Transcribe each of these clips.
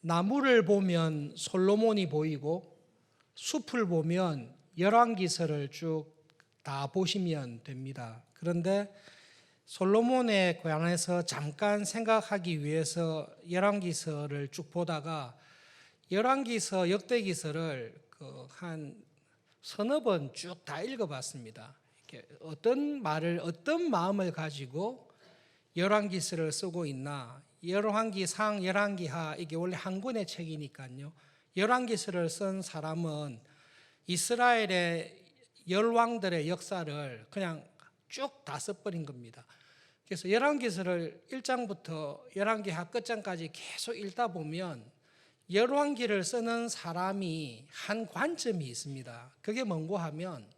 나무를 보면 솔로몬이 보이고 숲을 보면 열왕기서를 쭉 다 보시면 됩니다. 그런데 솔로몬에 관해서 잠깐 생각하기 위해서 열왕기서를 쭉 보다가 열왕기서, 역대기서를 한 서너 번 쭉 다 읽어봤습니다. 이렇게 어떤 말을, 어떤 마음을 가지고 열왕기서를 쓰고 있나. 열왕기상, 열왕기하 이게 원래 한 권의 책이니까요. 열왕기서를 쓴 사람은 이스라엘의 열왕들의 역사를 그냥 쭉 다 써버린 겁니다. 그래서 열왕기서를 1장부터 열왕기하 끝장까지 계속 읽다 보면 열왕기를 쓰는 사람이 한 관점이 있습니다. 그게 뭔고 하면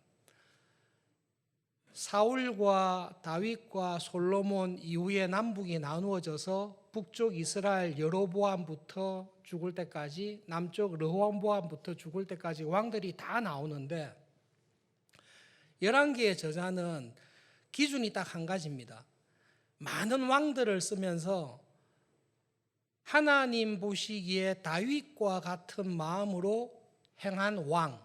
사울과 다윗과 솔로몬 이후에 남북이 나누어져서 북쪽 이스라엘 여로보암부터 죽을 때까지, 남쪽 르호보암부터 죽을 때까지 왕들이 다 나오는데 열왕기의 저자는 기준이 딱 한 가지입니다. 많은 왕들을 쓰면서 하나님 보시기에 다윗과 같은 마음으로 행한 왕,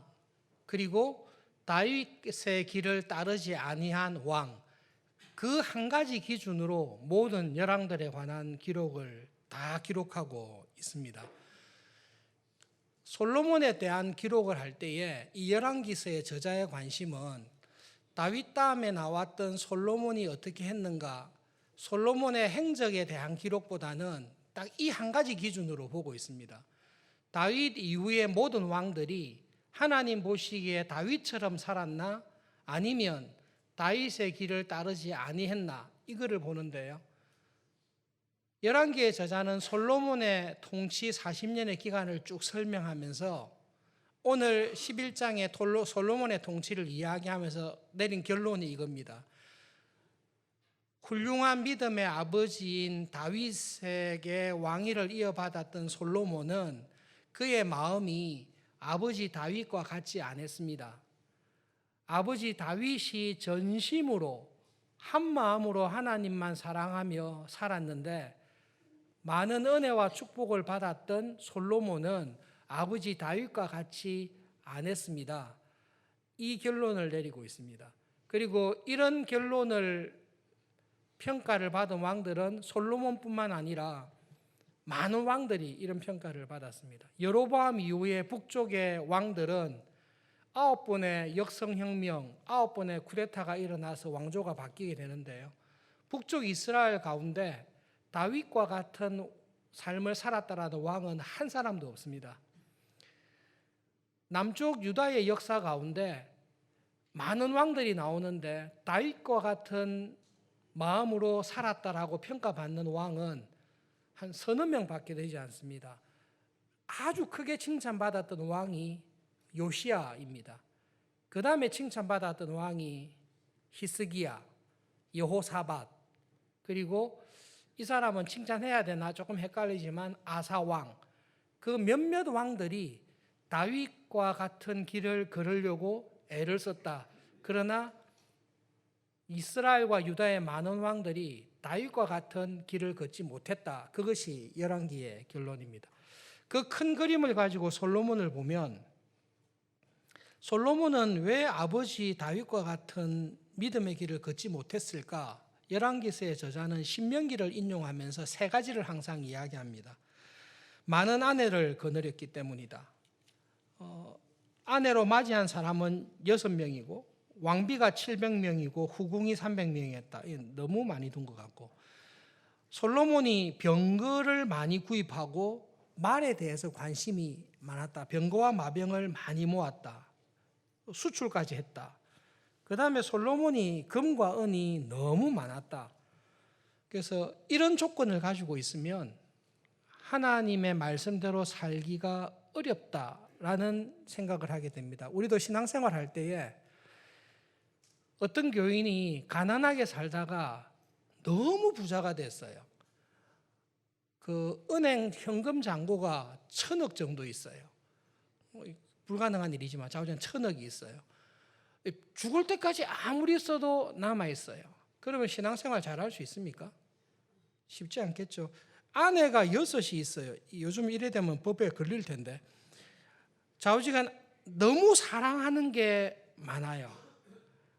그리고 다윗의 길을 따르지 아니한 왕, 그 한 가지 기준으로 모든 열왕들에 관한 기록을 다 기록하고 있습니다. 솔로몬에 대한 기록을 할 때에 이 열왕기서의 저자의 관심은 다윗 다음에 나왔던 솔로몬이 어떻게 했는가, 솔로몬의 행적에 대한 기록보다는 딱 이 한 가지 기준으로 보고 있습니다. 다윗 이후의 모든 왕들이 하나님 보시기에 다윗처럼 살았나 아니면 다윗의 길을 따르지 아니했나 이거를 보는데요. 열왕기의 저자는 솔로몬의 통치 40년의 기간을 쭉 설명하면서 오늘 11장의 솔로몬의 통치를 이야기하면서 내린 결론이 이겁니다. 훌륭한 믿음의 아버지인 다윗에게 왕위를 이어받았던 솔로몬은 그의 마음이 아버지 다윗과 같지 않았습니다. 아버지 다윗이 전심으로 한 마음으로 하나님만 사랑하며 살았는데 많은 은혜와 축복을 받았던 솔로몬은 아버지 다윗과 같이 않았습니다. 이 결론을 내리고 있습니다. 그리고 이런 결론을 평가를 받은 왕들은 솔로몬뿐만 아니라 많은 왕들이 이런 평가를 받았습니다. 여로보암 이후에 북쪽의 왕들은 9번의 역성혁명, 9번의 쿠데타가 일어나서 왕조가 바뀌게 되는데요. 북쪽 이스라엘 가운데 다윗과 같은 삶을 살았다라는 왕은 한 사람도 없습니다. 남쪽 유다의 역사 가운데 많은 왕들이 나오는데 다윗과 같은 마음으로 살았다라고 평가받는 왕은 한 서너 명밖에 되지 않습니다. 아주 크게 칭찬받았던 왕이 요시야입니다. 그 다음에 칭찬받았던 왕이 히스기야, 여호사밧, 그리고 이 사람은 칭찬해야 되나 조금 헷갈리지만 아사왕, 그 몇몇 왕들이 다윗과 같은 길을 걸으려고 애를 썼다. 그러나 이스라엘과 유다의 많은 왕들이 다윗과 같은 길을 걷지 못했다. 그것이 열왕기의 결론입니다. 그 큰 그림을 가지고 솔로몬을 보면 솔로몬은 왜 아버지 다윗과 같은 믿음의 길을 걷지 못했을까? 열왕기서의 저자는 신명기를 인용하면서 세 가지를 항상 이야기합니다. 많은 아내를 거느렸기 때문이다. 아내로 맞이한 사람은 6명이고 왕비가 700명이고 후궁이 300명이었다. 너무 많이 둔 것 같고, 솔로몬이 병거를 많이 구입하고 말에 대해서 관심이 많았다. 병거와 마병을 많이 모았다. 수출까지 했다. 그 다음에 솔로몬이 금과 은이 너무 많았다. 그래서 이런 조건을 가지고 있으면 하나님의 말씀대로 살기가 어렵다라는 생각을 하게 됩니다. 우리도 신앙생활 할 때에 어떤 교인이 가난하게 살다가 너무 부자가 됐어요. 그 은행 현금 잔고가 1,000억 정도 있어요. 불가능한 일이지만 자우전 1,000억이 있어요. 죽을 때까지 아무리 써도 남아 있어요. 그러면 신앙생활 잘할 수 있습니까? 쉽지 않겠죠. 아내가 6이 있어요. 요즘 이래 되면 법에 걸릴 텐데. 좌우지간 너무 사랑하는 게 많아요.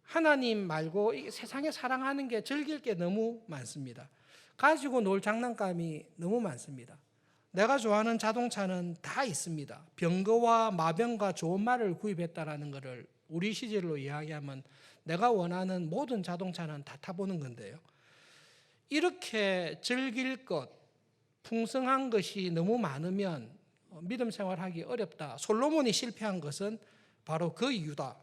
하나님 말고 이 세상에 사랑하는 게 즐길 게 너무 많습니다. 가지고 놀 장난감이 너무 많습니다. 내가 좋아하는 자동차는 다 있습니다. 병거와 마병과 좋은 말을 구입했다라는 것을 우리 시절로 이야기하면 내가 원하는 모든 자동차는 다 타보는 건데요. 이렇게 즐길 것, 풍성한 것이 너무 많으면 믿음 생활하기 어렵다. 솔로몬이 실패한 것은 바로 그 이유다.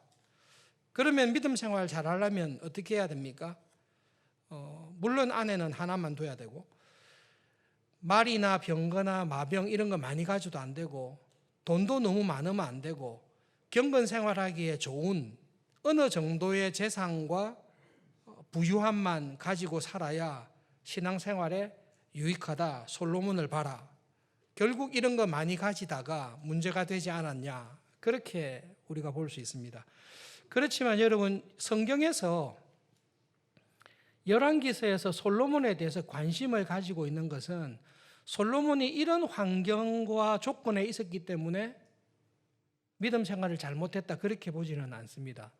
그러면 믿음 생활 잘하려면 어떻게 해야 됩니까? 물론 아내는 하나만 둬야 되고, 말이나 병거나 마병 이런 거 많이 가져도 안 되고, 돈도 너무 많으면 안 되고, 경건 생활하기에 좋은 어느 정도의 재산과 부유함만 가지고 살아야 신앙생활에 유익하다. 솔로몬을 봐라. 결국 이런 거 많이 가지다가 문제가 되지 않았냐. 그렇게 우리가 볼 수 있습니다. 그렇지만 여러분, 성경에서 열왕기서에서 솔로몬에 대해서 관심을 가지고 있는 것은 솔로몬이 이런 환경과 조건에 있었기 때문에 믿음 생활을 잘못했다 그렇게 보지는 않습니다.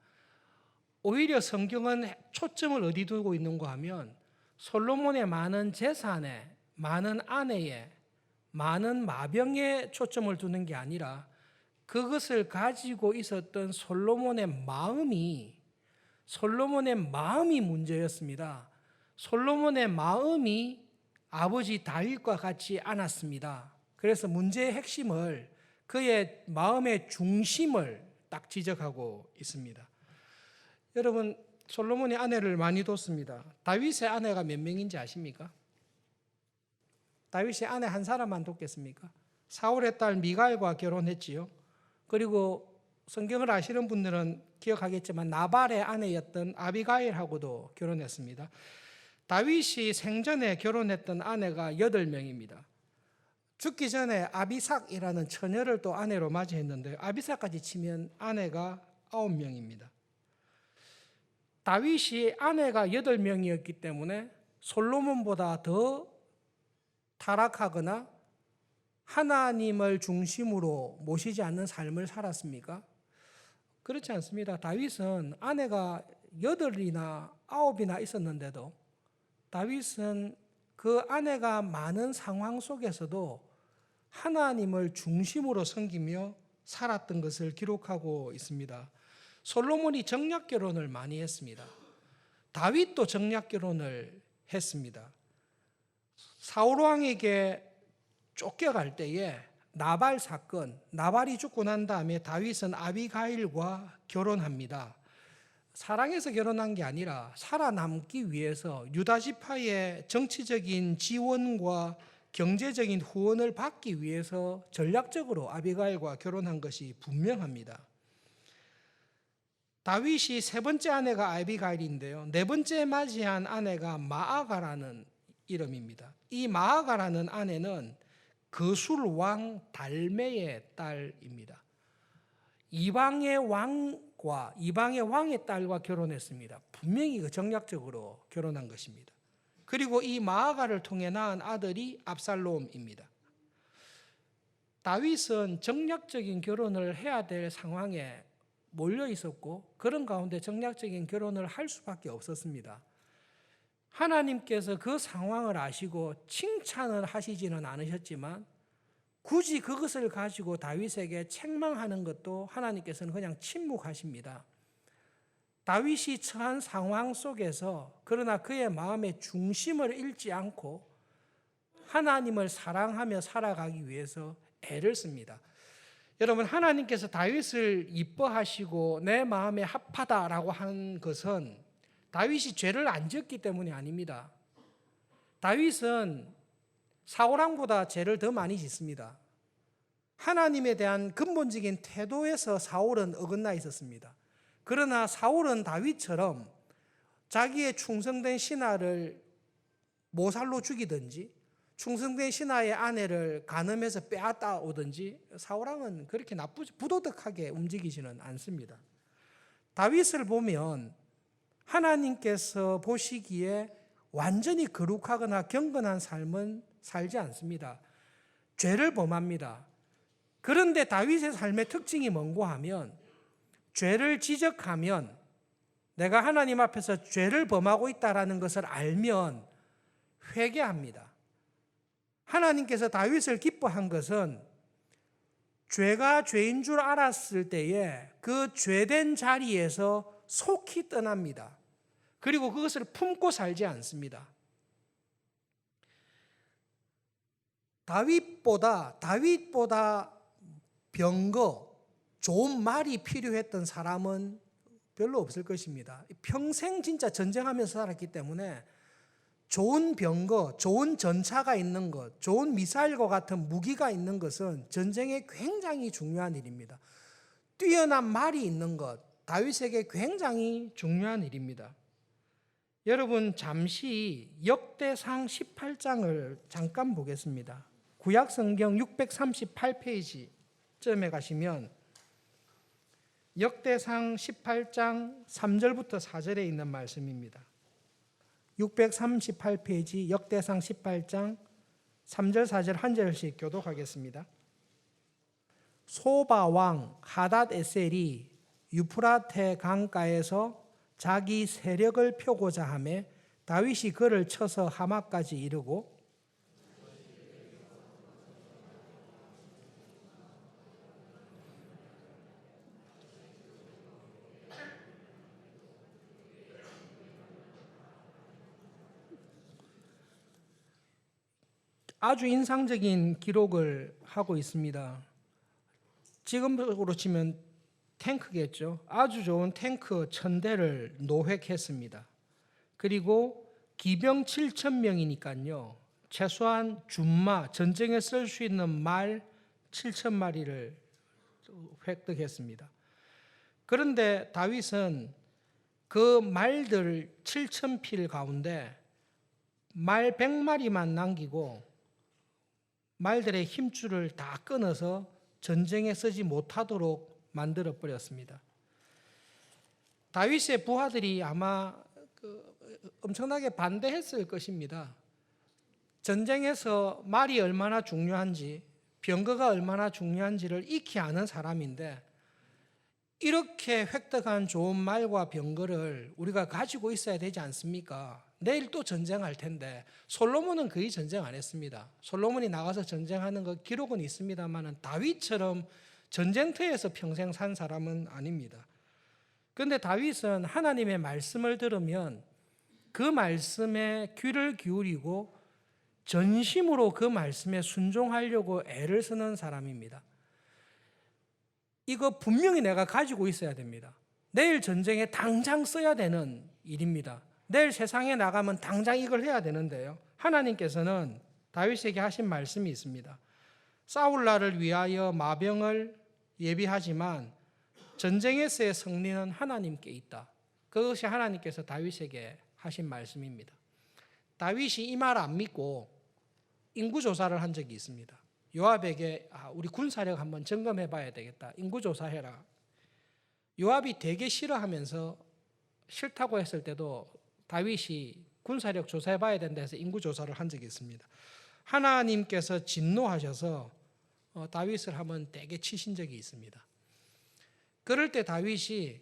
오히려 성경은 초점을 어디 두고 있는가 하면 솔로몬의 많은 재산에, 많은 아내에, 많은 마병에 초점을 두는 게 아니라 그것을 가지고 있었던 솔로몬의 마음이 문제였습니다. 솔로몬의 마음이 아버지 다윗과 같지 않았습니다. 그래서 문제의 핵심을, 그의 마음의 중심을 딱 지적하고 있습니다. 여러분, 솔로몬이 아내를 많이 뒀습니다. 다윗의 아내가 몇 명인지 아십니까? 다윗이 아내 한 사람만 뒀겠습니까? 사울의 딸 미갈과 결혼했지요. 그리고 성경을 아시는 분들은 기억하겠지만 나발의 아내였던 아비가일하고도 결혼했습니다. 다윗이 생전에 결혼했던 아내가 8명입니다. 죽기 전에 아비삭이라는 처녀를 또 아내로 맞이했는데 아비삭까지 치면 아내가 9명입니다. 다윗이 아내가 8명이었기 때문에 솔로몬보다 더 타락하거나 하나님을 중심으로 모시지 않는 삶을 살았습니까? 그렇지 않습니다. 다윗은 아내가 8이나 9이나 있었는데도 다윗은 그 아내가 많은 상황 속에서도 하나님을 중심으로 섬기며 살았던 것을 기록하고 있습니다. 솔로몬이 정략 결혼을 많이 했습니다. 다윗도 정략 결혼을 했습니다. 사울 왕에게 쫓겨갈 때에 나발 사건, 나발이 죽고 난 다음에 다윗은 아비가일과 결혼합니다. 사랑해서 결혼한 게 아니라 살아남기 위해서 유다 지파의 정치적인 지원과 경제적인 후원을 받기 위해서 전략적으로 아비가일과 결혼한 것이 분명합니다. 다윗이 세 번째 아내가 아비가일인데요. 네 번째 맞이한 아내가 마아가라는 이름입니다. 이 마아가라는 아내는 거술 왕 달메의 딸입니다. 이방의 왕의 딸과 결혼했습니다. 분명히 그 정략적으로 결혼한 것입니다. 그리고 이 마아가를 통해 낳은 아들이 압살롬입니다. 다윗은 정략적인 결혼을 해야 될 상황에 몰려 있었고 그런 가운데 정략적인 결혼을 할 수밖에 없었습니다. 하나님께서 그 상황을 아시고 칭찬을 하시지는 않으셨지만 굳이 그것을 가지고 다윗에게 책망하는 것도 하나님께서는 그냥 침묵하십니다. 다윗이 처한 상황 속에서 그러나 그의 마음의 중심을 잃지 않고 하나님을 사랑하며 살아가기 위해서 애를 씁니다. 여러분, 하나님께서 다윗을 이뻐하시고 내 마음에 합하다라고 한 것은 다윗이 죄를 안 지었기 때문이 아닙니다. 다윗은 사울왕보다 죄를 더 많이 짓습니다. 하나님에 대한 근본적인 태도에서 사울은 어긋나 있었습니다. 그러나 사울은 다윗처럼 자기의 충성된 신하를 모살로 죽이든지 충성된 신하의 아내를 간음해서 빼앗아 오든지 사울왕은 그렇게 부도덕하게 움직이지는 않습니다. 다윗을 보면 하나님께서 보시기에 완전히 거룩하거나 경건한 삶은 살지 않습니다. 죄를 범합니다. 그런데 다윗의 삶의 특징이 뭔고 하면 죄를 지적하면 내가 하나님 앞에서 죄를 범하고 있다는 것을 알면 회개합니다. 하나님께서 다윗을 기뻐한 것은 죄가 죄인 줄 알았을 때에 그 죄된 자리에서 속히 떠납니다. 그리고 그것을 품고 살지 않습니다. 다윗보다 병거, 좋은 말이 필요했던 사람은 별로 없을 것입니다. 평생 진짜 전쟁하면서 살았기 때문에 좋은 병거, 좋은 전차가 있는 것, 좋은 미사일과 같은 무기가 있는 것은 전쟁에 굉장히 중요한 일입니다. 뛰어난 말이 있는 것, 다윗에게 굉장히 중요한 일입니다. 여러분 잠시 역대상 18장을 잠깐 보겠습니다. 구약성경 638페이지쯤에 가시면 역대상 18장 3절부터 4절에 있는 말씀입니다. 638페이지 역대상 18장 3절 4절 한 절씩 교독하겠습니다. 소바 왕 하닷 에셀이 유프라테 강가에서 자기 세력을 펴고자 하며 다윗이 그를 쳐서 하마까지 이르고 아주 인상적인 기록을 하고 있습니다. 지금으로 치면 탱크겠죠. 아주 좋은 탱크 1000대를 노획했습니다. 그리고 기병 7000명이니까요. 최소한 준마, 전쟁에 쓸 수 있는 말 7000마리를 획득했습니다. 그런데 다윗은 그 말들 7000필 가운데 말 100마리만 남기고 말들의 힘줄을 다 끊어서 전쟁에 쓰지 못하도록 만들어 버렸습니다. 다윗의 부하들이 아마 엄청나게 반대했을 것입니다. 전쟁에서 말이 얼마나 중요한지, 병거가 얼마나 중요한지를 익히 아는 사람인데 이렇게 획득한 좋은 말과 병거를 우리가 가지고 있어야 되지 않습니까? 내일 또 전쟁할 텐데. 솔로몬은 거의 전쟁 안 했습니다. 솔로몬이 나가서 전쟁하는 거 기록은 있습니다만 다윗처럼 전쟁터에서 평생 산 사람은 아닙니다. 그런데 다윗은 하나님의 말씀을 들으면 그 말씀에 귀를 기울이고 전심으로 그 말씀에 순종하려고 애를 쓰는 사람입니다. 이거 분명히 내가 가지고 있어야 됩니다. 내일 전쟁에 당장 써야 되는 일입니다. 내일 세상에 나가면 당장 이걸 해야 되는데요. 하나님께서는 다윗에게 하신 말씀이 있습니다. 싸울 날을 위하여 마병을 예비하지만 전쟁에서의 승리는 하나님께 있다. 그것이 하나님께서 다윗에게 하신 말씀입니다. 다윗이 이 말 안 믿고 인구조사를 한 적이 있습니다. 요압에게 우리 군사력 한번 점검해 봐야 되겠다. 인구조사해라. 요압이 되게 싫어하면서 싫다고 했을 때도 다윗이 군사력 조사해 봐야 된다 해서 인구조사를 한 적이 있습니다. 하나님께서 진노하셔서 다윗을 한번 되게 치신 적이 있습니다. 그럴 때 다윗이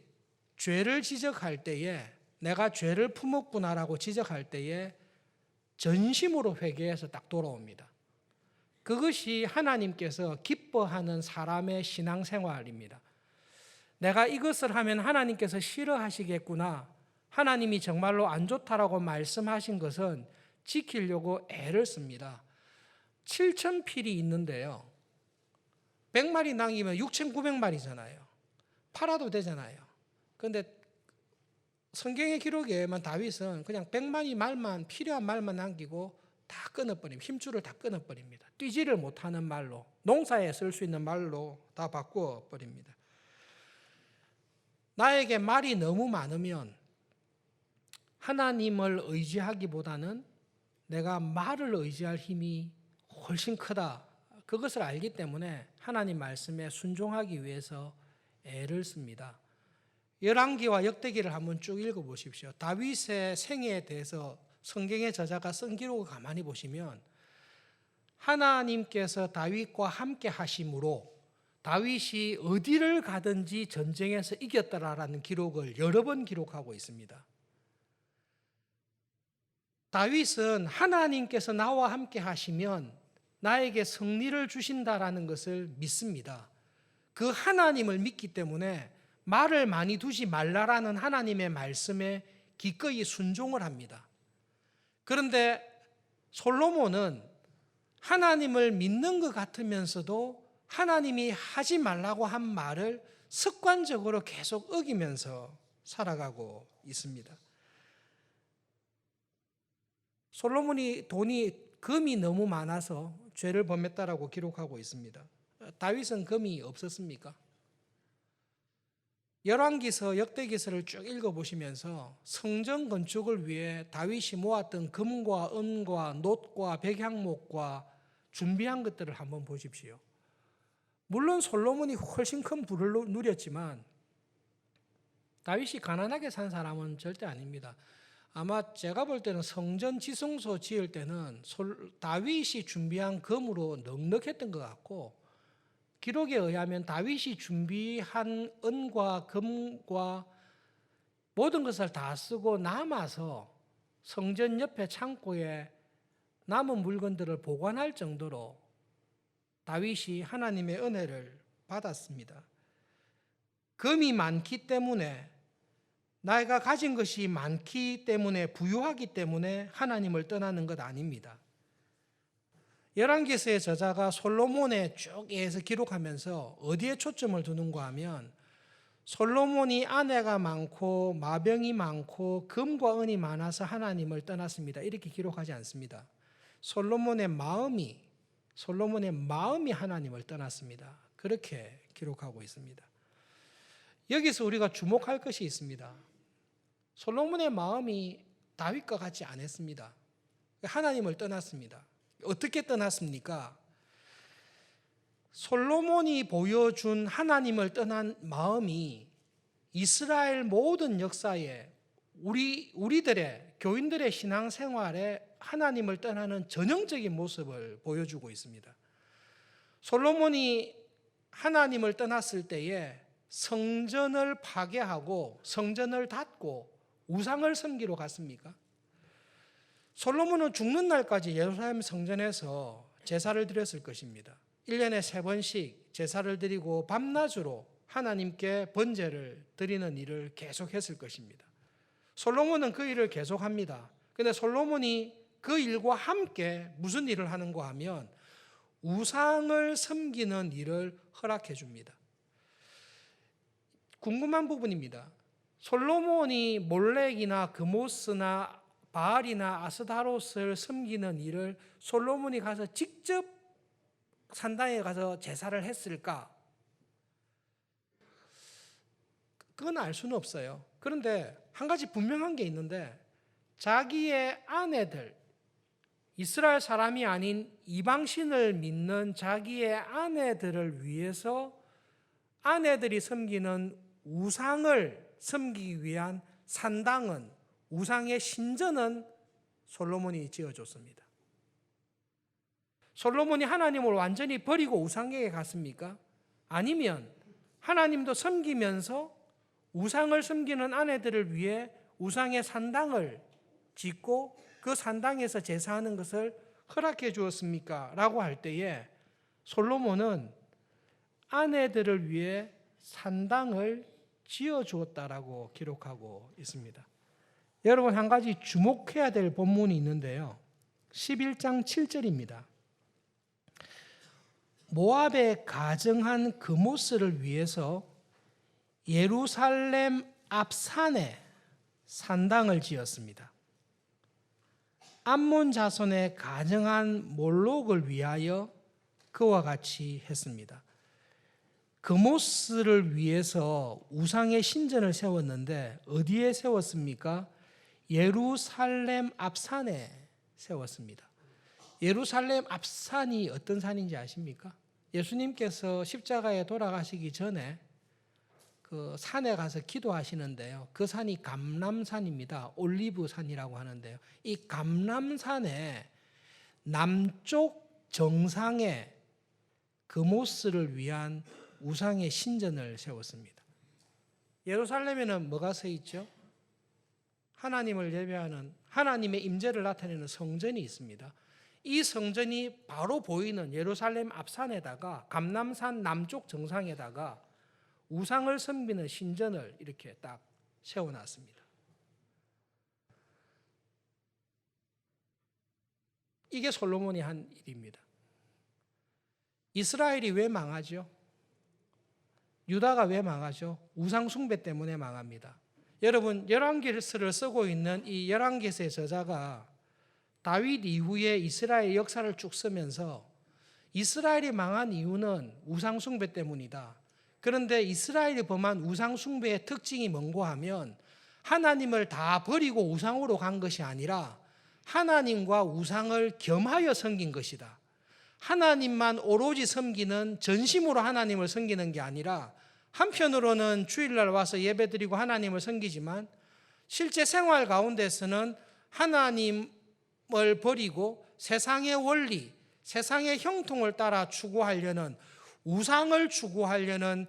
죄를 지적할 때에 내가 죄를 품었구나라고 지적할 때에 전심으로 회개해서 딱 돌아옵니다. 그것이 하나님께서 기뻐하는 사람의 신앙생활입니다. 내가 이것을 하면 하나님께서 싫어하시겠구나, 하나님이 정말로 안 좋다라고 말씀하신 것은 지키려고 애를 씁니다. 7000필이 있는데요, 100마리 남기면 6900마리잖아요. 팔아도 되잖아요. 그런데 성경의 기록에 의하면 다윗은 그냥 100마리 말만, 필요한 말만 남기고 다 끊어버립니다. 힘줄을 다 끊어버립니다. 뛰지를 못하는 말로, 농사에 쓸 수 있는 말로 다 바꾸어버립니다. 나에게 말이 너무 많으면 하나님을 의지하기보다는 내가 말을 의지할 힘이 훨씬 크다. 그것을 알기 때문에 하나님 말씀에 순종하기 위해서 애를 씁니다. 열왕기와 역대기를 한번 쭉 읽어보십시오. 다윗의 생애에 대해서 성경의 저자가 쓴 기록을 가만히 보시면 하나님께서 다윗과 함께 하심으로 다윗이 어디를 가든지 전쟁에서 이겼다라는 기록을 여러 번 기록하고 있습니다. 다윗은 하나님께서 나와 함께 하시면 나에게 승리를 주신다라는 것을 믿습니다. 그 하나님을 믿기 때문에 말을 많이 두지 말라라는 하나님의 말씀에 기꺼이 순종을 합니다. 그런데 솔로몬은 하나님을 믿는 것 같으면서도 하나님이 하지 말라고 한 말을 습관적으로 계속 어기면서 살아가고 있습니다. 솔로몬이 금이 너무 많아서 죄를 범했다라고 기록하고 있습니다. 다윗은 금이 없었습니까? 열왕기서, 역대기서를 쭉 읽어보시면서 성전 건축을 위해 다윗이 모았던 금과 은과 놋과 백향목과 준비한 것들을 한번 보십시오. 물론 솔로몬이 훨씬 큰 부를 누렸지만 다윗이 가난하게 산 사람은 절대 아닙니다. 아마 제가 볼 때는 성전 지성소 지을 때는 다윗이 준비한 금으로 넉넉했던 것 같고, 기록에 의하면 다윗이 준비한 은과 금과 모든 것을 다 쓰고 남아서 성전 옆에 창고에 남은 물건들을 보관할 정도로 다윗이 하나님의 은혜를 받았습니다. 금이 많기 때문에, 내가 가진 것이 많기 때문에, 부유하기 때문에 하나님을 떠나는 것 아닙니다. 열왕기서의 저자가 솔로몬의 쭉 에서 기록하면서 어디에 초점을 두는가 하면, 솔로몬이 아내가 많고 마병이 많고 금과 은이 많아서 하나님을 떠났습니다, 이렇게 기록하지 않습니다. 솔로몬의 마음이 하나님을 떠났습니다, 그렇게 기록하고 있습니다. 여기서 우리가 주목할 것이 있습니다. 솔로몬의 마음이 다윗과 같지 않았습니다. 하나님을 떠났습니다. 어떻게 떠났습니까? 솔로몬이 보여준 하나님을 떠난 마음이 이스라엘 모든 역사에 우리들의 교인들의 신앙생활에 하나님을 떠나는 전형적인 모습을 보여주고 있습니다. 솔로몬이 하나님을 떠났을 때에 성전을 파괴하고 성전을 닫고 우상을 섬기러 갔습니까? 솔로몬은 죽는 날까지 예루살렘 성전에서 제사를 드렸을 것입니다. 1년에 3번씩 제사를 드리고 밤낮으로 하나님께 번제를 드리는 일을 계속했을 것입니다. 솔로몬은 그 일을 계속합니다. 그런데 솔로몬이 그 일과 함께 무슨 일을 하는가 하면 우상을 섬기는 일을 허락해 줍니다. 궁금한 부분입니다. 솔로몬이 몰렉이나 그모스나 바알이나 아스타롯을 섬기는 일을 솔로몬이 가서 직접 산당에 가서 제사를 했을까? 그건 알 수는 없어요. 그런데 한 가지 분명한 게 있는데, 자기의 아내들, 이스라엘 사람이 아닌 이방신을 믿는 자기의 아내들을 위해서 아내들이 섬기는 우상을 섬기기 위한 산당은, 우상의 신전은 솔로몬이 지어줬습니다. 솔로몬이 하나님을 완전히 버리고 우상에게 갔습니까? 아니면 하나님도 섬기면서 우상을 섬기는 아내들을 위해 우상의 산당을 짓고 그 산당에서 제사하는 것을 허락해 주었습니까? 라고 할 때에 솔로몬은 아내들을 위해 산당을 지어 주었다라고 기록하고 있습니다. 여러분, 한 가지 주목해야 될 본문이 있는데요. 11장 7절입니다. 모압에 가증한 그모스를 위해서 예루살렘 앞산에 산당을 지었습니다. 암몬 자손의 가증한 몰록을 위하여 그와 같이 했습니다. 그모스를 위해서 우상의 신전을 세웠는데 어디에 세웠습니까? 예루살렘 앞산에 세웠습니다. 예루살렘 앞산이 어떤 산인지 아십니까? 예수님께서 십자가에 돌아가시기 전에 그 산에 가서 기도하시는데요. 그 산이 감람산입니다. 올리브 산이라고 하는데요. 이 감람산에 남쪽 정상의 그모스를 위한 우상의 신전을 세웠습니다. 예루살렘에는 뭐가 서 있죠? 하나님을 예배하는 하나님의 임재를 나타내는 성전이 있습니다. 이 성전이 바로 보이는 예루살렘 앞산에다가 감람산 남쪽 정상에다가 우상을 섬기는 신전을 이렇게 딱 세워놨습니다. 이게 솔로몬이 한 일입니다. 이스라엘이 왜 망하죠? 유다가 왜 망하죠? 우상 숭배 때문에 망합니다. 여러분, 열왕기서를 쓰고 있는 이 열왕기서의 저자가 다윗 이후에 이스라엘 역사를 쭉 쓰면서 이스라엘이 망한 이유는 우상 숭배 때문이다. 그런데 이스라엘이 범한 우상 숭배의 특징이 뭔고 하면 하나님을 다 버리고 우상으로 간 것이 아니라 하나님과 우상을 겸하여 섬긴 것이다. 하나님만 오로지 섬기는 전심으로 하나님을 섬기는 게 아니라 한편으로는 주일날 와서 예배드리고 하나님을 섬기지만 실제 생활 가운데서는 하나님을 버리고 세상의 원리, 세상의 형통을 따라 추구하려는 우상을 추구하려는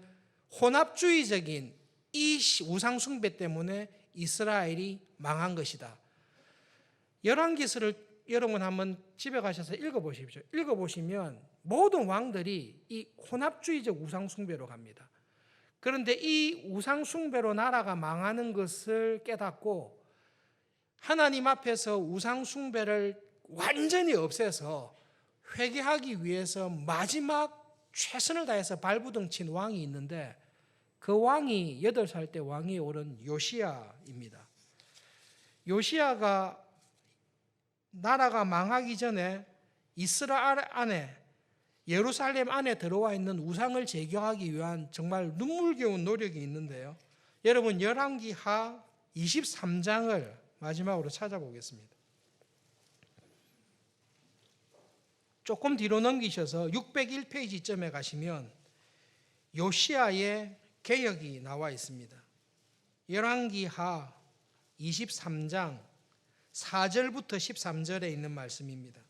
혼합주의적인 이 우상 숭배 때문에 이스라엘이 망한 것이다. 열왕기서를 여러분 한번 집에 가셔서 읽어보십시오. 읽어보시면 모든 왕들이 이 혼합주의적 우상 숭배로 갑니다. 그런데 이 우상 숭배로 나라가 망하는 것을 깨닫고 하나님 앞에서 우상 숭배를 완전히 없애서 회개하기 위해서 마지막 최선을 다해서 발부둥 친 왕이 있는데 그 왕이 8살 때 왕위에 오른 요시야입니다. 요시야가 나라가 망하기 전에 이스라엘 안에 예루살렘 안에 들어와 있는 우상을 제거하기 위한 정말 눈물겨운 노력이 있는데요. 여러분 열왕기하 23장을 마지막으로 찾아보겠습니다. 조금 뒤로 넘기셔서 601페이지쯤에 가시면 요시야의 개혁이 나와 있습니다. 열왕기하 23장 4절부터 13절에 있는 말씀입니다.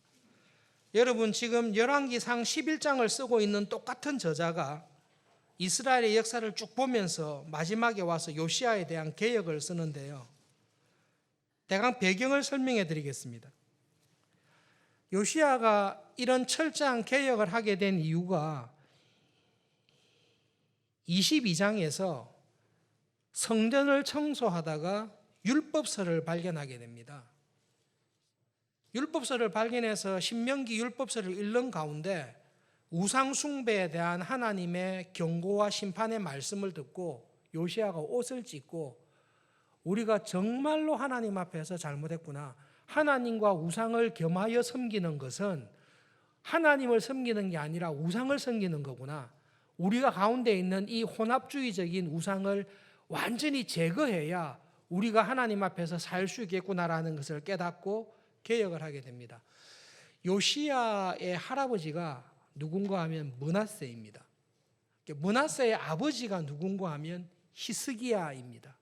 여러분 지금 열왕기상 11장을 쓰고 있는 똑같은 저자가 이스라엘의 역사를 쭉 보면서 마지막에 와서 요시야에 대한 개혁을 쓰는데요. 대강 배경을 설명해 드리겠습니다. 요시야가 이런 철저한 개혁을 하게 된 이유가 22장에서 성전을 청소하다가 율법서를 발견하게 됩니다. 율법서를 발견해서 신명기 율법서를 읽는 가운데 우상 숭배에 대한 하나님의 경고와 심판의 말씀을 듣고 요시야가 옷을 찢고 우리가 정말로 하나님 앞에서 잘못했구나. 하나님과 우상을 겸하여 섬기는 것은 하나님을 섬기는 게 아니라 우상을 섬기는 거구나. 우리가 가운데 있는 이 혼합주의적인 우상을 완전히 제거해야 우리가 하나님 앞에서 살 수 있겠구나라는 것을 깨닫고 개혁을 하게 됩니다. 요시야의 할아버지가 누군가 하면 므낫세입니다. 므낫세의 아버지가 누군가 하면 히스기야입니다.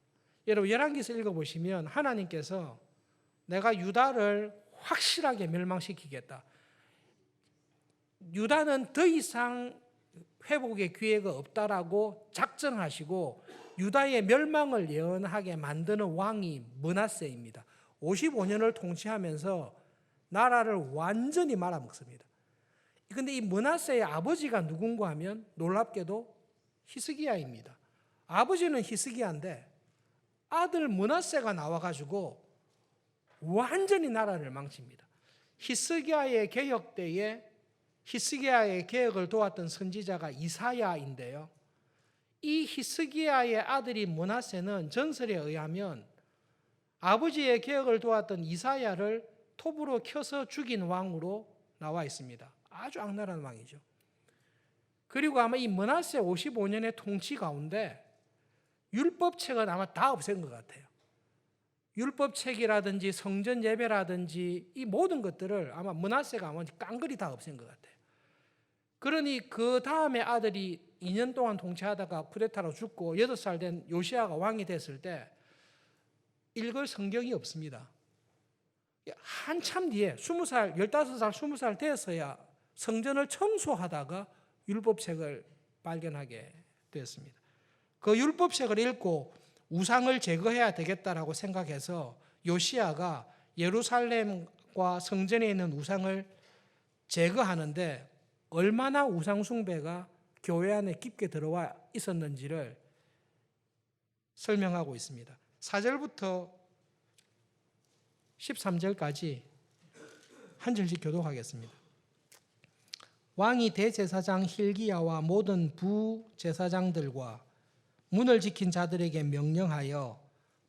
여러분 열왕기서 읽어보시면 하나님께서 내가 유다를 확실하게 멸망시키겠다. 유다는 더 이상 회복의 기회가 없다라고 작정하시고 유다의 멸망을 예언하게 만드는 왕이 므낫세입니다. 55년을 통치하면서 나라를 완전히 말아먹습니다. 그런데 이 므낫세의 아버지가 누군가 하면 놀랍게도 히스기야입니다. 아버지는 히스기야인데 아들 므낫세가 나와가지고 완전히 나라를 망칩니다. 히스기야의 개혁 때에 히스기야의 개혁을 도왔던 선지자가 이사야인데요. 이 히스기야의 아들이 므낫세는 전설에 의하면 아버지의 개혁을 도왔던 이사야를 톱으로 켜서 죽인 왕으로 나와 있습니다. 아주 악랄한 왕이죠. 그리고 아마 이 므낫세 55년의 통치 가운데 율법책은 아마 다 없앤 것 같아요. 율법책이라든지 성전 예배라든지 이 모든 것들을 아마 므낫세가 아마 깡그리 다 없앤 것 같아요. 그러니 그 다음에 아들이 2년 동안 통치하다가 쿠데타로 죽고 8살 된 요시야가 왕이 됐을 때 읽을 성경이 없습니다. 한참 뒤에 20살, 15살, 20살 됐어야 성전을 청소하다가 율법책을 발견하게 되었습니다. 그 율법책을 읽고 우상을 제거해야 되겠다라고 생각해서 요시야가 예루살렘과 성전에 있는 우상을 제거하는데 얼마나 우상 숭배가 교회 안에 깊게 들어와 있었는지를 설명하고 있습니다. 4절부터 13절까지 한 절씩 교독하겠습니다. 왕이 대제사장 hil기야와 모든 부제사장들과 문을 지킨 자들에게 명령하여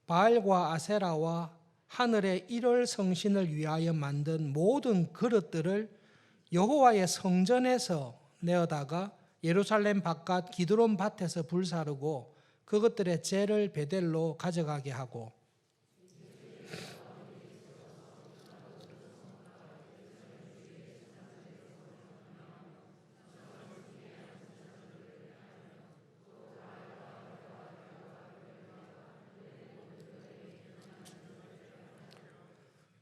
바알과 아세라와 하늘의 1월 성신을 위하여 만든 모든 그릇들을 여호와의 성전에서 내어다가 예루살렘 바깥 기드론 밭에서 불사르고 그것들의 재를 베델로 가져가게 하고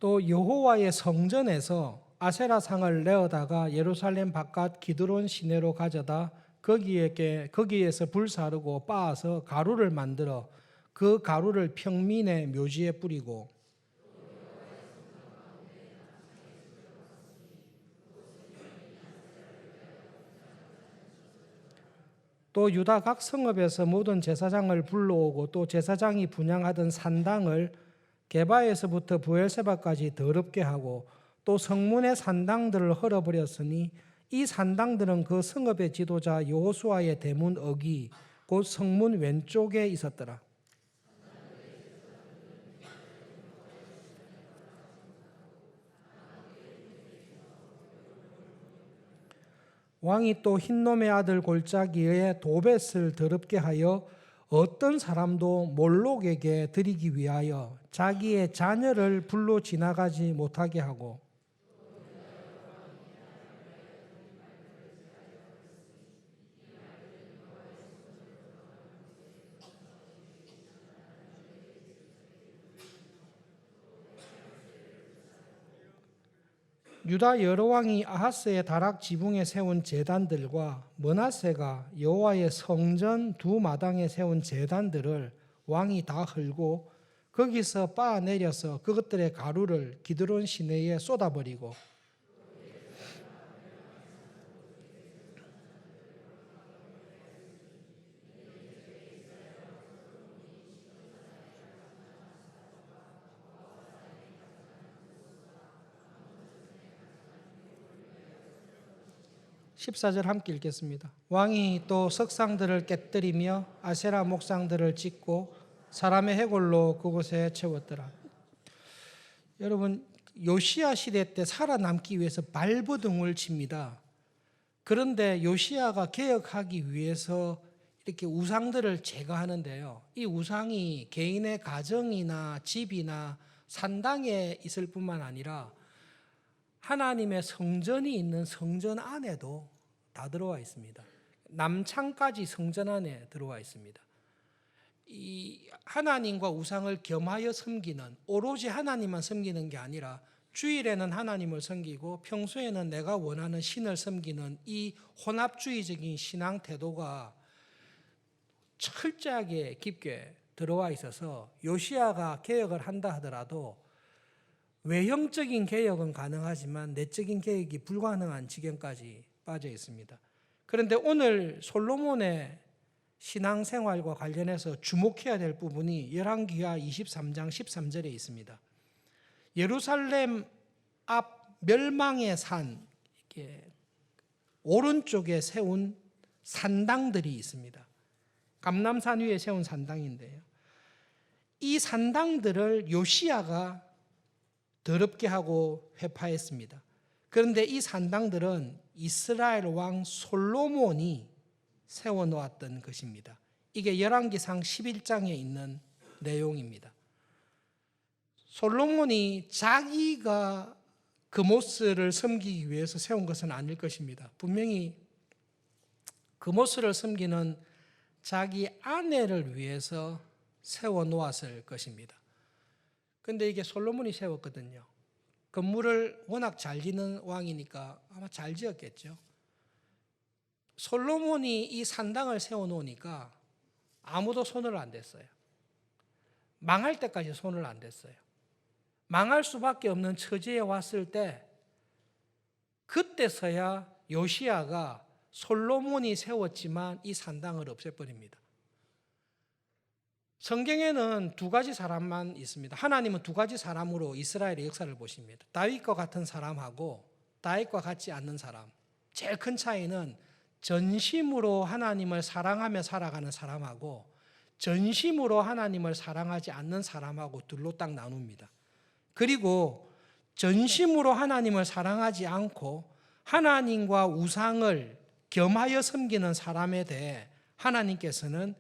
또 여호와의 성전에서 아세라상을 내어다가 예루살렘 바깥 기드론 시내로 가져다 거기에서 불사르고 빻아서 가루를 만들어 그 가루를 평민의 묘지에 뿌리고 또 유다 각 성읍에서 모든 제사장을 불러오고 또 제사장이 분향하던 산당을 게바에서부터 부엘세바까지 더럽게 하고 또 성문의 산당들을 헐어버렸으니 이 산당들은 그 성읍의 지도자 여호수아의 대문 어기 곧 성문 왼쪽에 있었더라. 왕이 또 흰놈의 아들 골짜기에 도벳을 더럽게 하여 어떤 사람도 몰록에게 드리기 위하여 자기의 자녀를 불로 지나가지 못하게 하고 유다 여러 왕이 아하스의 다락 지붕에 세운 제단들과 므낫세가 여호와의 성전 두 마당에 세운 제단들을 왕이 다 헐고 거기서 빻아내려서 그것들의 가루를 기드론 시내에 쏟아버리고 14절 함께 읽겠습니다. 왕이 또 석상들을 깨뜨리며 아세라 목상들을 찍고 사람의 해골로 그곳에 채웠더라. 여러분, 요시야 시대 때 살아남기 위해서 발버둥을 칩니다. 그런데 요시야가 개혁하기 위해서 이렇게 우상들을 제거하는데요. 이 우상이 개인의 가정이나 집이나 산당에 있을 뿐만 아니라 하나님의 성전이 있는 성전 안에도 다 들어와 있습니다. 남창까지 성전 안에 들어와 있습니다. 이 하나님과 우상을 겸하여 섬기는, 오로지 하나님만 섬기는 게 아니라 주일에는 하나님을 섬기고 평소에는 내가 원하는 신을 섬기는 이 혼합주의적인 신앙 태도가 철저하게 깊게 들어와 있어서 요시야가 개혁을 한다 하더라도 외형적인 개혁은 가능하지만 내적인 개혁이 불가능한 지경까지 빠져 있습니다. 그런데 오늘 솔로몬의 신앙생활과 관련해서 주목해야 될 부분이 열왕기하 23장 13절에 있습니다. 예루살렘 앞 멸망의 산, 이렇게 오른쪽에 세운 산당들이 있습니다. 감람산 위에 세운 산당인데요. 이 산당들을 요시야가 더럽게 하고 회파했습니다. 그런데 이 산당들은 이스라엘 왕 솔로몬이 세워놓았던 것입니다. 이게 열왕기상 11장에 있는 내용입니다. 솔로몬이 자기가 그모스를 섬기기 위해서 세운 것은 아닐 것입니다. 분명히 그모스를 섬기는 자기 아내를 위해서 세워놓았을 것입니다. 그런데 이게 솔로몬이 세웠거든요. 건물을 워낙 잘 짓는 왕이니까 아마 잘 지었겠죠. 솔로몬이 이 산당을 세워놓으니까 아무도 손을 안 댔어요. 망할 때까지 손을 안 댔어요. 망할 수밖에 없는 처지에 왔을 때 그때서야 요시야가 솔로몬이 세웠지만 이 산당을 없애버립니다. 성경에는 두 가지 사람만 있습니다. 하나님은 두 가지 사람으로 이스라엘의 역사를 보십니다. 다윗과 같은 사람하고 다윗과 같지 않는 사람. 제일 큰 차이는 전심으로 하나님을 사랑하며 살아가는 사람하고 전심으로 하나님을 사랑하지 않는 사람하고 둘로 딱 나눕니다. 그리고 전심으로 하나님을 사랑하지 않고 하나님과 우상을 겸하여 섬기는 사람에 대해 하나님께서는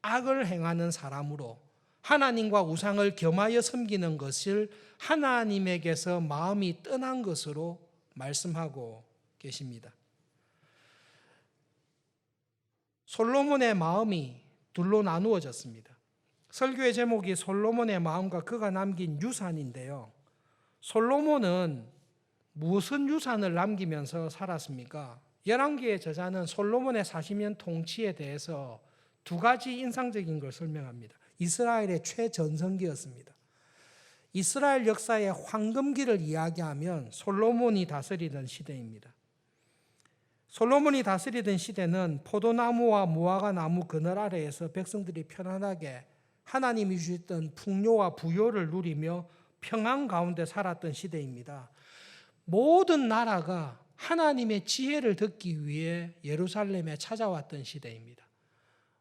악을 행하는 사람으로 하나님과 우상을 겸하여 섬기는 것을 하나님에게서 마음이 떠난 것으로 말씀하고 계십니다. 솔로몬의 마음이 둘로 나누어졌습니다. 설교의 제목이 솔로몬의 마음과 그가 남긴 유산인데요. 솔로몬은 무슨 유산을 남기면서 살았습니까? 열왕기의 저자는 솔로몬의 40년 통치에 대해서 두 가지 인상적인 걸 설명합니다. 이스라엘의 최전성기였습니다. 이스라엘 역사의 황금기를 이야기하면 솔로몬이 다스리던 시대입니다. 솔로몬이 다스리던 시대는 포도나무와 무화과 나무 그늘 아래에서 백성들이 편안하게 하나님이 주셨던 풍요와 부요를 누리며 평안 가운데 살았던 시대입니다. 모든 나라가 하나님의 지혜를 듣기 위해 예루살렘에 찾아왔던 시대입니다.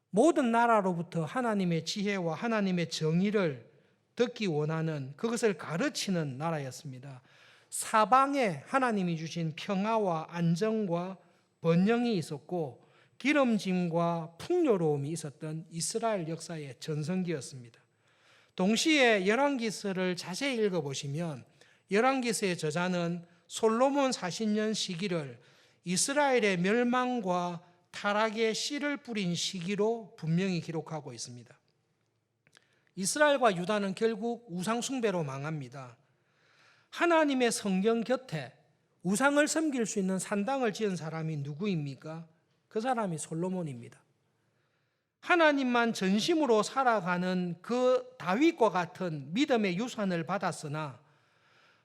모든 나라로부터 하나님의 지혜와 하나님의 정의를 듣기 원하는 그것을 가르치는 나라였습니다. 사방에 하나님이 주신 평화와 안정과 번영이 있었고 기름짐과 풍요로움이 있었던 이스라엘 역사의 전성기였습니다. 동시에 열왕기서를 자세히 읽어보시면 열왕기서의 저자는 솔로몬 40년 시기를 이스라엘의 멸망과 타락의 씨를 뿌린 시기로 분명히 기록하고 있습니다. 이스라엘과 유다는 결국 우상 숭배로 망합니다. 하나님의 성경 곁에 우상을 섬길 수 있는 산당을 지은 사람이 누구입니까? 그 사람이 솔로몬입니다. 하나님만 전심으로 살아가는 그 다윗과 같은 믿음의 유산을 받았으나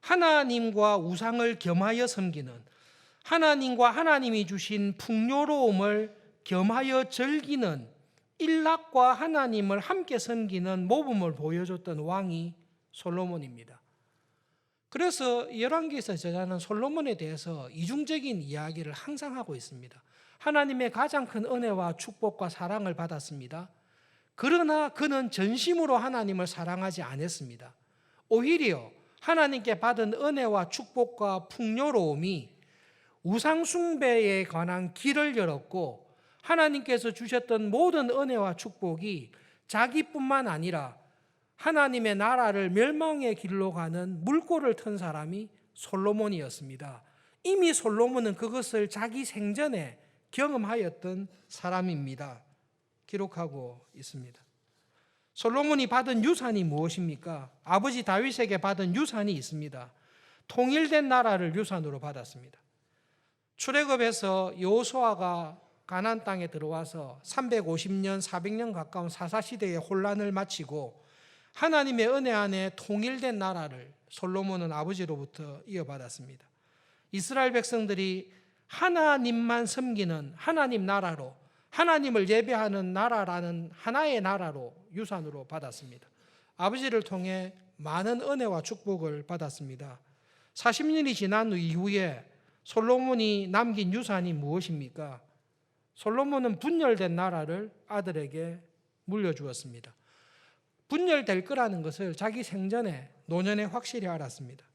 하나님과 우상을 겸하여 섬기는 하나님과 하나님이 주신 풍요로움을 겸하여 즐기는 일락과 하나님을 함께 섬기는 모범을 보여줬던 왕이 솔로몬입니다. 그래서 열왕기서 저자는 솔로몬에 대해서 이중적인 이야기를 항상 하고 있습니다. 하나님의 가장 큰 은혜와 축복과 사랑을 받았습니다. 그러나 그는 전심으로 하나님을 사랑하지 않았습니다. 오히려 하나님께 받은 은혜와 축복과 풍요로움이 우상 숭배에 관한 길을 열었고 하나님께서 주셨던 모든 은혜와 축복이 자기뿐만 아니라 하나님의 나라를 멸망의 길로 가는 물꼬를 튼 사람이 솔로몬이었습니다. 이미 솔로몬은 그것을 자기 생전에 경험하였던 사람입니다. 기록하고 있습니다. 솔로몬이 받은 유산이 무엇입니까? 아버지 다윗에게 받은 유산이 있습니다. 통일된 나라를 유산으로 받았습니다. 출애굽에서 여호수아가 가나안 땅에 들어와서 350년, 400년 가까운 사사시대의 혼란을 마치고 하나님의 은혜 안에 통일된 나라를 솔로몬은 아버지로부터 이어받았습니다. 이스라엘 백성들이 하나님만 섬기는 하나님 나라로 하나님을 예배하는 나라라는 하나의 나라로 유산으로 받았습니다. 아버지를 통해 많은 은혜와 축복을 받았습니다. 40년이 지난 이후에 솔로몬이 남긴 유산이 무엇입니까? 솔로몬은 분열된 나라를 아들에게 물려주었습니다. 분열될 거라는 것을 자기 생전에 노년에 확실히 알았습니다.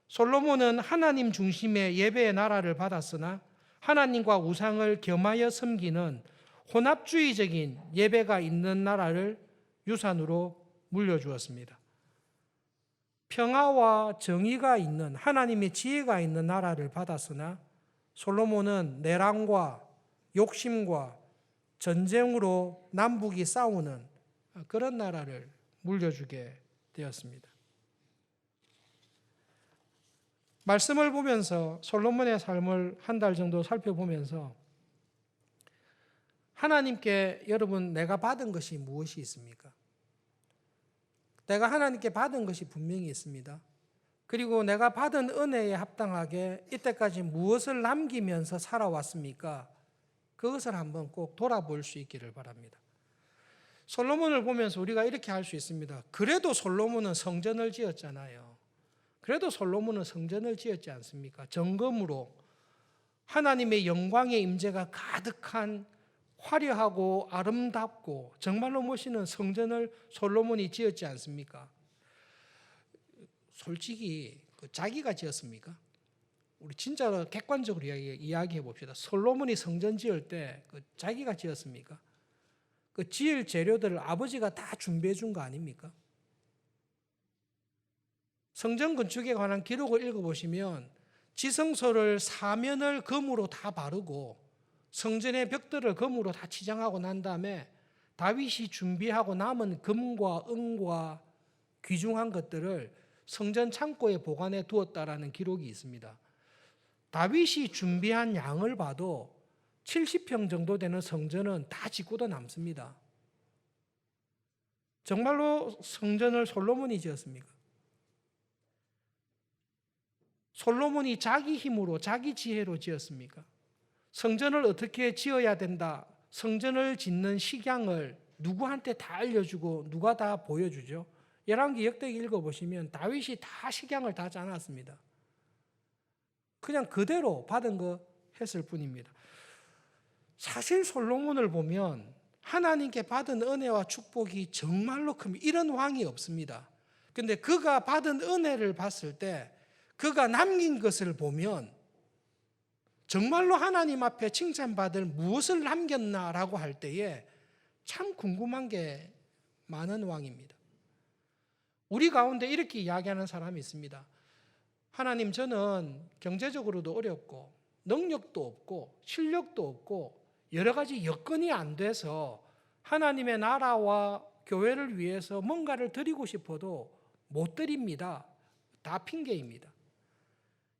솔로몬은 하나님 중심의 예배의 나라를 받았으나 하나님과 우상을 겸하여 섬기는 혼합주의적인 예배가 있는 나라를 유산으로 물려주었습니다. 평화와 정의가 있는 하나님의 지혜가 있는 나라를 받았으나 솔로몬은 내랑과 욕심과 전쟁으로 남북이 싸우는 그런 나라를 물려주게 되었습니다. 말씀을 보면서 솔로몬의 삶을 한 달 정도 살펴보면서 하나님께 여러분 내가 받은 것이 무엇이 있습니까? 내가 하나님께 받은 것이 분명히 있습니다. 그리고 내가 받은 은혜에 합당하게 이때까지 무엇을 남기면서 살아왔습니까? 그것을 한번 꼭 돌아볼 수 있기를 바랍니다. 솔로몬을 보면서 우리가 이렇게 할 수 있습니다. 그래도 솔로몬은 성전을 지었잖아요. 그래도 솔로몬은 성전을 지었지 않습니까? 정금으로 하나님의 영광의 임재가 가득한 화려하고 아름답고 정말로 멋있는 성전을 솔로몬이 지었지 않습니까? 솔직히 자기가 지었습니까? 우리 진짜로 객관적으로 이야기해 봅시다. 솔로몬이 성전 지을 때 자기가 지었습니까? 그 지을 재료들을 아버지가 다 준비해 준 거 아닙니까? 성전 건축에 관한 기록을 읽어보시면 지성소를 사면을 금으로 다 바르고 성전의 벽들을 금으로 다 치장하고 난 다음에 다윗이 준비하고 남은 금과 은과 귀중한 것들을 성전 창고에 보관해 두었다라는 기록이 있습니다. 다윗이 준비한 양을 봐도 70평 정도 되는 성전은 다 짓고도 남습니다. 정말로 성전을 솔로몬이 지었습니까? 솔로몬이 자기 힘으로 자기 지혜로 지었습니까? 성전을 어떻게 지어야 된다, 성전을 짓는 식양을 누구한테 다 알려주고 누가 다 보여주죠? 열왕기 역대기 읽어보시면 다윗이 다 식양을 다 짜놨습니다. 그냥 그대로 받은 거 했을 뿐입니다. 사실 솔로몬을 보면 하나님께 받은 은혜와 축복이 정말로 큽니다. 이런 왕이 없습니다. 근데 그가 받은 은혜를 봤을 때 그가 남긴 것을 보면 정말로 하나님 앞에 칭찬받을 무엇을 남겼나라고 할 때에 참 궁금한 게 많은 왕입니다. 우리 가운데 이렇게 이야기하는 사람이 있습니다. 하나님, 저는 경제적으로도 어렵고 능력도 없고 실력도 없고 여러 가지 여건이 안 돼서 하나님의 나라와 교회를 위해서 뭔가를 드리고 싶어도 못 드립니다. 다 핑계입니다.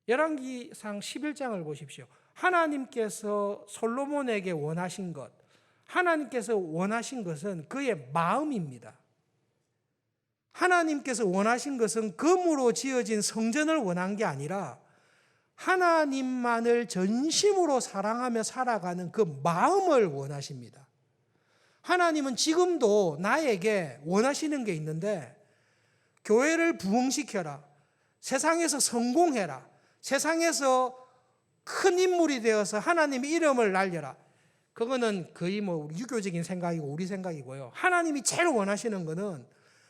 열왕기상 11장을 보십시오. 하나님께서 솔로몬에게 원하신 것, 하나님께서 원하신 것은 그의 마음입니다. 하나님께서 원하신 것은 금으로 지어진 성전을 원한 게 아니라 하나님만을 전심으로 사랑하며 살아가는 그 마음을 원하십니다. 하나님은 지금도 나에게 원하시는 게 있는데 교회를 부흥시켜라, 세상에서 성공해라, 세상에서 큰 인물이 되어서 하나님의 이름을 날려라. 그거는 거의 유교적인 생각이고 우리 생각이고요. 하나님이 제일 원하시는 거는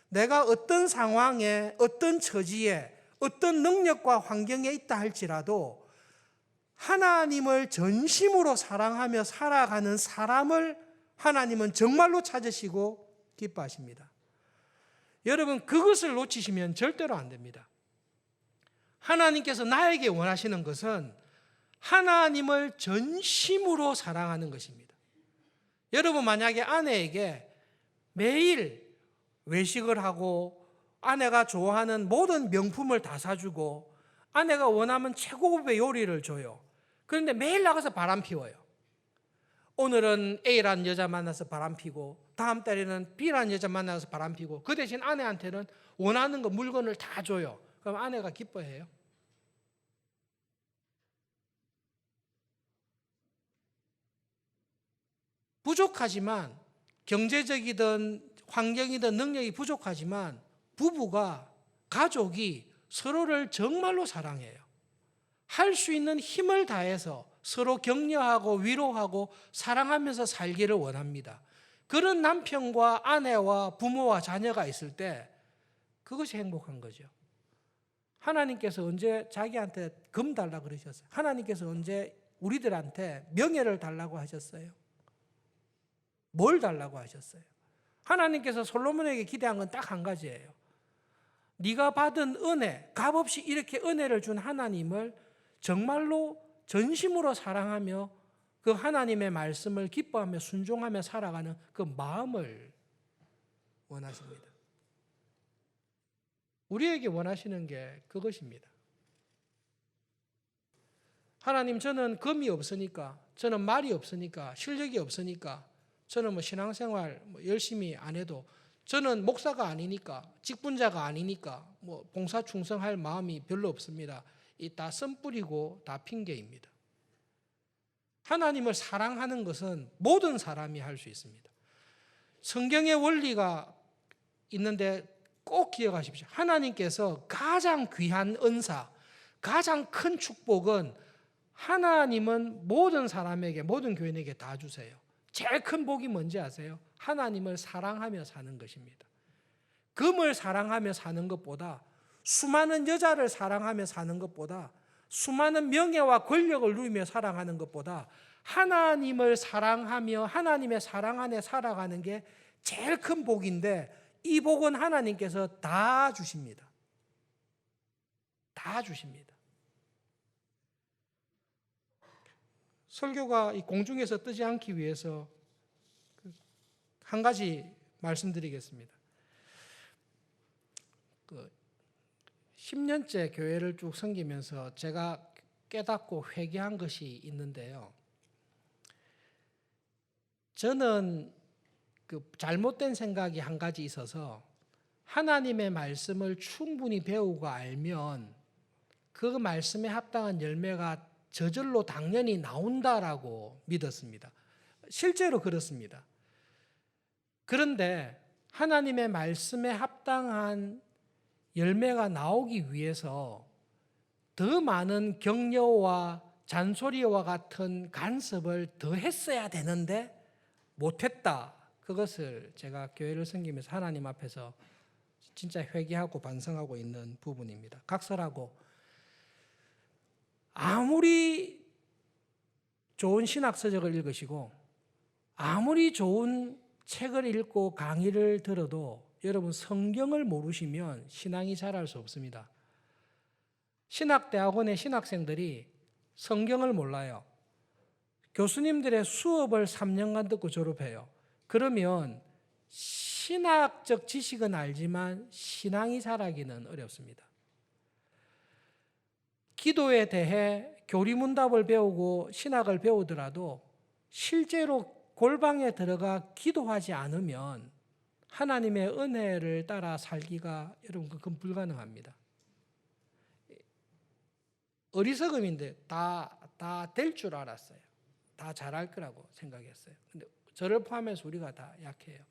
내가 어떤 상황에, 어떤 처지에, 어떤 능력과 환경에 있다 할지라도 하나님을 전심으로 사랑하며 살아가는 사람을 하나님은 정말로 찾으시고 기뻐하십니다. 여러분, 그것을 놓치시면 절대로 안 됩니다. 하나님께서 나에게 원하시는 것은 하나님을 전심으로 사랑하는 것입니다. 여러분, 만약에 아내에게 매일 외식을 하고 아내가 좋아하는 모든 명품을 다 사주고 아내가 원하면 최고급의 요리를 줘요. 그런데 매일 나가서 바람 피워요. 오늘은 A라는 여자 만나서 바람 피고 다음 달에는 B라는 여자 만나서 바람 피고 그 대신 아내한테는 원하는 거 물건을 다 줘요. 그럼 아내가 기뻐해요? 부족하지만 경제적이든 환경이든 능력이 부족하지만 부부가, 가족이 서로를 정말로 사랑해요. 할 수 있는 힘을 다해서 서로 격려하고 위로하고 사랑하면서 살기를 원합니다. 그런 남편과 아내와 부모와 자녀가 있을 때 그것이 행복한 거죠. 하나님께서 언제 자기한테 금 달라고 그러셨어요? 하나님께서 언제 우리들한테 명예를 달라고 하셨어요? 뭘 달라고 하셨어요? 하나님께서 솔로몬에게 기대한 건 딱 한 가지예요. 네가 받은 은혜, 값없이 이렇게 은혜를 준 하나님을 정말로 전심으로 사랑하며 그 하나님의 말씀을 기뻐하며 순종하며 살아가는 그 마음을 원하십니다. 우리에게 원하시는 게 그것입니다. 하나님, 저는 금이 없으니까, 저는 말이 없으니까, 실력이 없으니까, 저는 신앙생활 열심히 안 해도, 저는 목사가 아니니까, 직분자가 아니니까, 봉사 충성할 마음이 별로 없습니다. 이 다 씀뿌리고 다 핑계입니다. 하나님을 사랑하는 것은 모든 사람이 할 수 있습니다. 성경의 원리가 있는데 꼭 기억하십시오. 하나님께서 가장 귀한 은사, 가장 큰 축복은 하나님은 모든 사람에게, 모든 교인에게 다 주세요. 제일 큰 복이 뭔지 아세요? 하나님을 사랑하며 사는 것입니다. 금을 사랑하며 사는 것보다, 수많은 여자를 사랑하며 사는 것보다, 수많은 명예와 권력을 누리며 살아가는 것보다 하나님을 사랑하며 하나님의 사랑 안에 살아가는 게 제일 큰 복인데, 이 복은 하나님께서 다 주십니다. 다 주십니다. 설교가 이 공중에서 뜨지 않기 위해서 한 가지 말씀드리겠습니다. 10년째 교회를 쭉 섬기면서 제가 깨닫고 회개한 것이 있는데요. 저는 잘못된 생각이 한 가지 있어서, 하나님의 말씀을 충분히 배우고 알면 그 말씀에 합당한 열매가 저절로 당연히 나온다라고 믿었습니다. 실제로 그렇습니다. 그런데 하나님의 말씀에 합당한 열매가 나오기 위해서 더 많은 격려와 잔소리와 같은 간섭을 더 했어야 되는데 못했다. 그것을 제가 교회를 섬기면서 하나님 앞에서 진짜 회개하고 반성하고 있는 부분입니다. 각설하고, 아무리 좋은 신학서적을 읽으시고 아무리 좋은 책을 읽고 강의를 들어도 여러분, 성경을 모르시면 신앙이 자랄 수 없습니다. 신학대학원의 신학생들이 성경을 몰라요. 교수님들의 수업을 3년간 듣고 졸업해요. 그러면 신학적 지식은 알지만 신앙이 자라기는 어렵습니다. 기도에 대해 교리문답을 배우고 신학을 배우더라도 실제로 골방에 들어가 기도하지 않으면 하나님의 은혜를 따라 살기가, 여러분, 그건 불가능합니다. 어리석음인데 다 될 줄 알았어요. 다 잘할 거라고 생각했어요. 근데 저를 포함해서 우리가 다 약해요.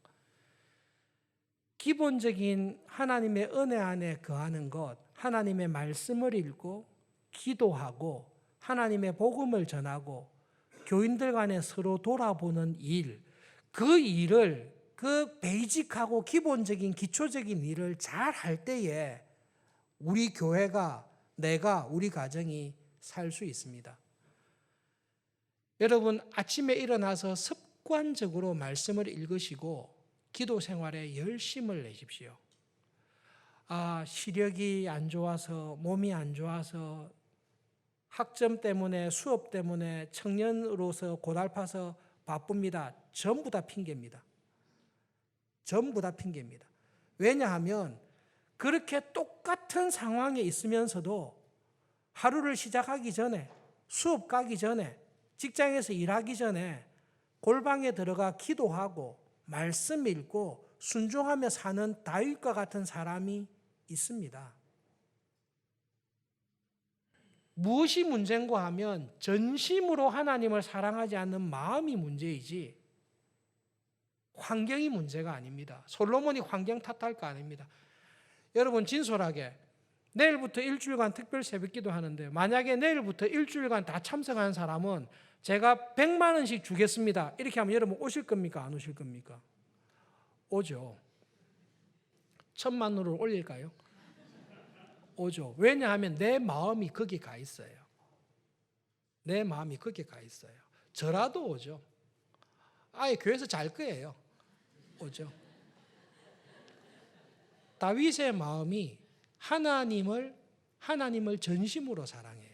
기본적인 하나님의 은혜 안에 거하는 것, 하나님의 말씀을 읽고 기도하고 하나님의 복음을 전하고 교인들 간에 서로 돌아보는 일, 그 일을, 그 베이직하고 기본적인 기초적인 일을 잘 할 때에 우리 교회가, 내가, 우리 가정이 살 수 있습니다. 여러분, 아침에 일어나서 습관적으로 말씀을 읽으시고 기도 생활에 열심을 내십시오. 시력이 안 좋아서, 몸이 안 좋아서, 학점 때문에, 수업 때문에, 청년으로서 고달파서 바쁩니다. 전부 다 핑계입니다. 전부 다 핑계입니다. 왜냐하면 그렇게 똑같은 상황에 있으면서도 하루를 시작하기 전에, 수업 가기 전에, 직장에서 일하기 전에 골방에 들어가 기도하고 말씀 읽고 순종하며 사는 다윗과 같은 사람이 있습니다. 무엇이 문제인가 하면 전심으로 하나님을 사랑하지 않는 마음이 문제이지 환경이 문제가 아닙니다. 솔로몬이 환경 탓할 거 아닙니다. 여러분, 진솔하게 내일부터 일주일간 특별 새벽기도 하는데, 만약에 내일부터 일주일간 다 참석하는 사람은 제가 100만 원씩 주겠습니다, 이렇게 하면 여러분 오실 겁니까? 안 오실 겁니까? 오죠. 1000만 원을 올릴까요? 오죠. 왜냐하면 내 마음이 거기 가 있어요. 내 마음이 거기 가 있어요. 저라도 오죠. 아예 교회에서 잘 거예요. 오죠. 다윗의 마음이 하나님을 전심으로 사랑해요.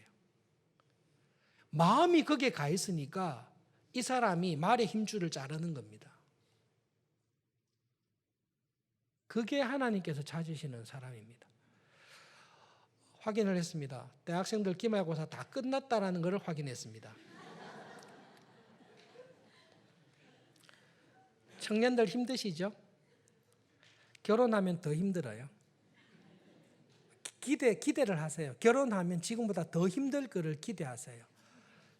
마음이 거기에 가 있으니까 이 사람이 말의 힘줄을 자르는 겁니다. 그게 하나님께서 찾으시는 사람입니다. 확인을 했습니다. 대학생들 기말고사 다 끝났다라는 것을 확인했습니다. 청년들 힘드시죠? 결혼하면 더 힘들어요. 기대를 하세요. 결혼하면 지금보다 더 힘들 거를 기대하세요.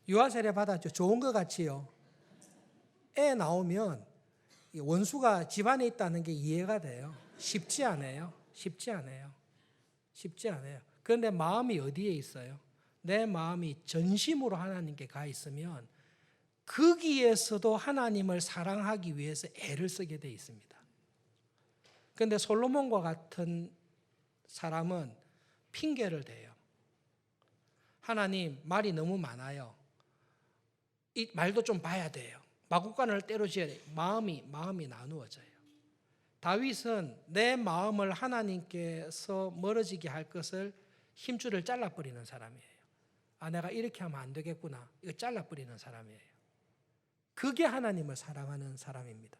유아 세례 받았죠. 좋은 것 같지요. 애 나오면 원수가 집안에 있다는 게 이해가 돼요. 쉽지 않아요. 그런데 마음이 어디에 있어요? 내 마음이 전심으로 하나님께 가 있으면 거기에서도 하나님을 사랑하기 위해서 애를 쓰게 돼 있습니다. 그런데 솔로몬과 같은 사람은 핑계를 대요. 하나님, 말이 너무 많아요. 이 말도 좀 봐야 돼요. 마구간을 때려줘야 돼요. 마음이 나누어져요. 다윗은 내 마음을 하나님께서 멀어지게 할 것을 힘줄을 잘라버리는 사람이에요. 내가 이렇게 하면 안 되겠구나. 이거 잘라버리는 사람이에요. 그게 하나님을 사랑하는 사람입니다.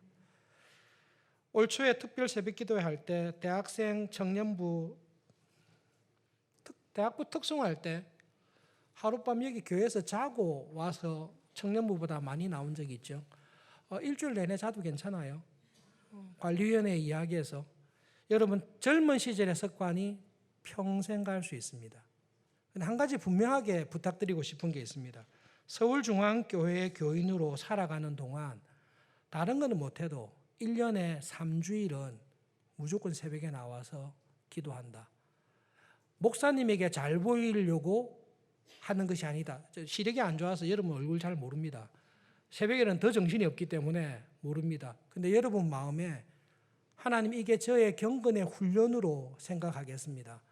올 초에 특별 새벽 기도회 할 때 대학생 청년부 대학부 특송할 때 하룻밤 여기 교회에서 자고 와서 청년부보다 많이 나온 적이 있죠. 일주일 내내 자도 괜찮아요. 관리위원회 이야기해서 여러분 젊은 시절의 습관이 평생 갈 수 있습니다. 근데 한 가지 분명하게 부탁드리고 싶은 게 있습니다. 서울중앙교회 교인으로 살아가는 동안 다른 거는 못해도 1년에 3주일은 무조건 새벽에 나와서 기도한다. 목사님에게 잘 보이려고 하는 것이 아니다. 시력이 안 좋아서 여러분 얼굴 잘 모릅니다. 새벽에는 더 정신이 없기 때문에 모릅니다. 근데 여러분 마음에 하나님 이게 저의 경건의 훈련으로 생각하겠습니다.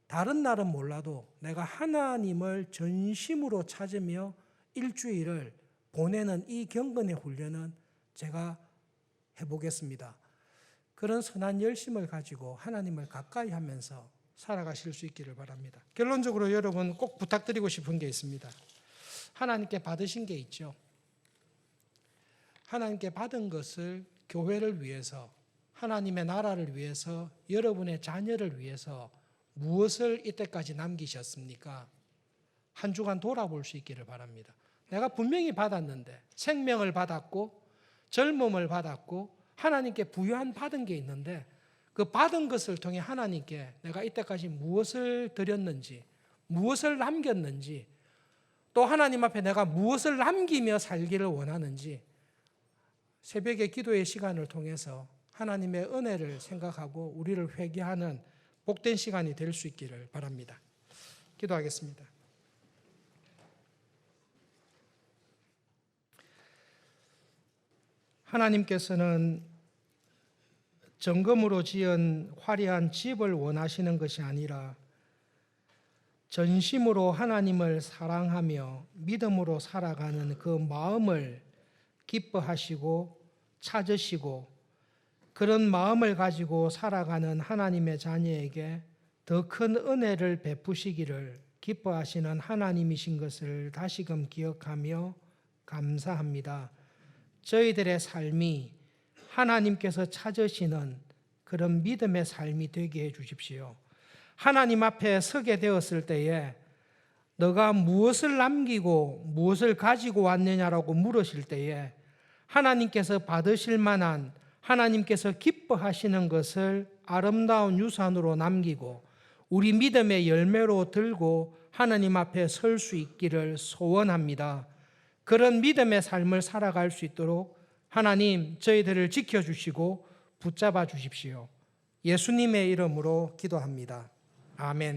다른 날은 몰라도 내가 하나님을 전심으로 찾으며 일주일을 보내는 이 경건의 훈련은 제가 해보겠습니다. 그런 선한 열심을 가지고 하나님을 가까이 하면서 살아가실 수 있기를 바랍니다. 결론적으로 여러분 꼭 부탁드리고 싶은 게 있습니다. 하나님께 받으신 게 있죠. 하나님께 받은 것을 교회를 위해서, 하나님의 나라를 위해서, 여러분의 자녀를 위해서 무엇을 이때까지 남기셨습니까? 한 주간 돌아볼 수 있기를 바랍니다. 내가 분명히 받았는데, 생명을 받았고 젊음을 받았고 하나님께 부여한 받은 게 있는데 그 받은 것을 통해 하나님께 내가 이때까지 무엇을 드렸는지, 무엇을 남겼는지, 또 하나님 앞에 내가 무엇을 남기며 살기를 원하는지 새벽의 기도의 시간을 통해서 하나님의 은혜를 생각하고 우리를 회개하는 복된 시간이 될 수 있기를 바랍니다. 기도하겠습니다. 하나님께서는 정금으로 지은 화려한 집을 원하시는 것이 아니라 전심으로 하나님을 사랑하며 믿음으로 살아가는 그 마음을 기뻐하시고 찾으시고 그런 마음을 가지고 살아가는 하나님의 자녀에게 더 큰 은혜를 베푸시기를 기뻐하시는 하나님이신 것을 다시금 기억하며 감사합니다. 저희들의 삶이 하나님께서 찾으시는 그런 믿음의 삶이 되게 해 주십시오. 하나님 앞에 서게 되었을 때에 너가 무엇을 남기고 무엇을 가지고 왔느냐라고 물으실 때에 하나님께서 받으실 만한, 하나님께서 기뻐하시는 것을 아름다운 유산으로 남기고 우리 믿음의 열매로 들고 하나님 앞에 설 수 있기를 소원합니다. 그런 믿음의 삶을 살아갈 수 있도록 하나님 저희들을 지켜주시고 붙잡아 주십시오. 예수님의 이름으로 기도합니다. 아멘.